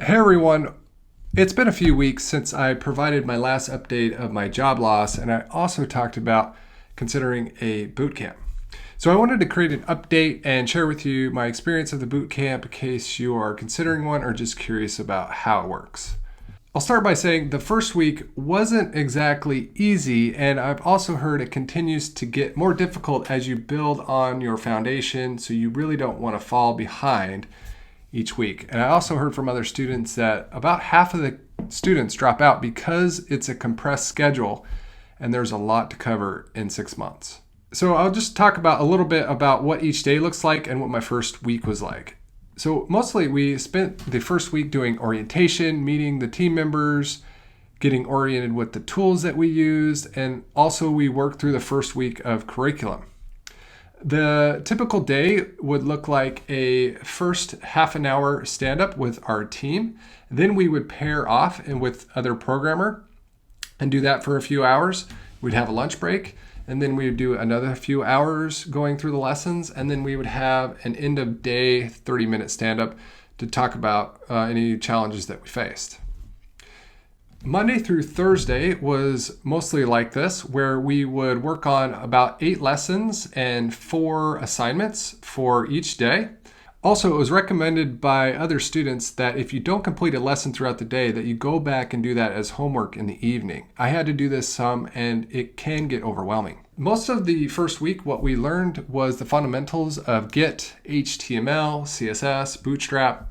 Hey everyone, it's been a few weeks since I provided my last update of my job loss, and I also talked about considering a boot camp. So I wanted to create an update and share with you my experience of the boot camp in case you are considering one or just curious about how it works. I'll start by saying the first week wasn't exactly easy, and I've also heard it continues to get more difficult as you build on your foundation, so you really don't want to fall behind each week. And I also heard from other students that about half of the students drop out because it's a compressed schedule and there's a lot to cover in 6 months. So I'll just talk about a little bit about what each day looks like and what my first week was like. So mostly we spent the first week doing orientation, meeting the team members, getting oriented with the tools that we used, and also we worked through the first week of curriculum. The typical day would look like a first half an hour stand-up with our team. Then we would pair off and with other programmer and do that for a few hours. We'd have a lunch break, and then we would do another few hours going through the lessons, and then we would have an end of day 30-minute stand-up to talk about any challenges that we faced. Monday through Thursday was mostly like this, where we would work on about 8 lessons and 4 assignments for each day. Also, it was recommended by other students that if you don't complete a lesson throughout the day, that you go back and do that as homework in the evening. I had to do this some, and it can get overwhelming. Most of the first week, what we learned was the fundamentals of Git, HTML, CSS, Bootstrap.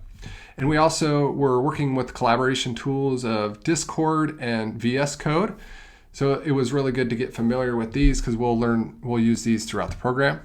And we also were working with collaboration tools of Discord and VS Code. So it was really good to get familiar with these because we'll use these throughout the program.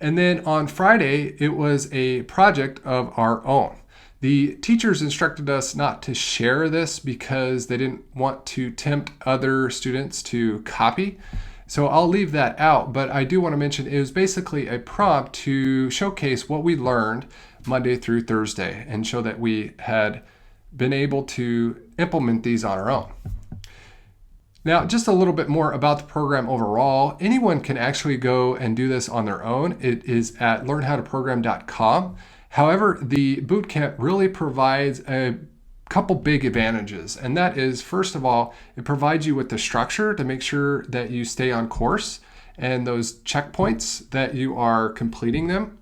And then on Friday, it was a project of our own. The teachers instructed us not to share this because they didn't want to tempt other students to copy. So I'll leave that out, but I do want to mention it was basically a prompt to showcase what we learned Monday through Thursday and show that we had been able to implement these on our own. Now, just a little bit more about the program overall. Anyone can actually go and do this on their own. It is at learnhowtoprogram.com. However, the bootcamp really provides a couple big advantages, and that is, first of all, it provides you with the structure to make sure that you stay on course and those checkpoints that you are completing them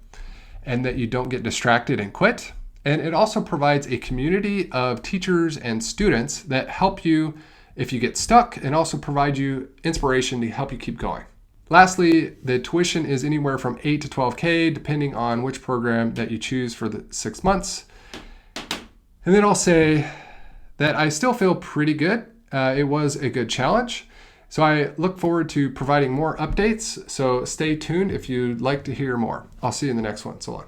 and that you don't get distracted and quit. And it also provides a community of teachers and students that help you if you get stuck and also provide you inspiration to help you keep going. Lastly, the tuition is anywhere from $8 to $12K depending on which program that you choose for the 6 months. And then I'll say that I still feel pretty good. It was a good challenge. So I look forward to providing more updates. So stay tuned if you'd like to hear more. I'll see you in the next one. So long.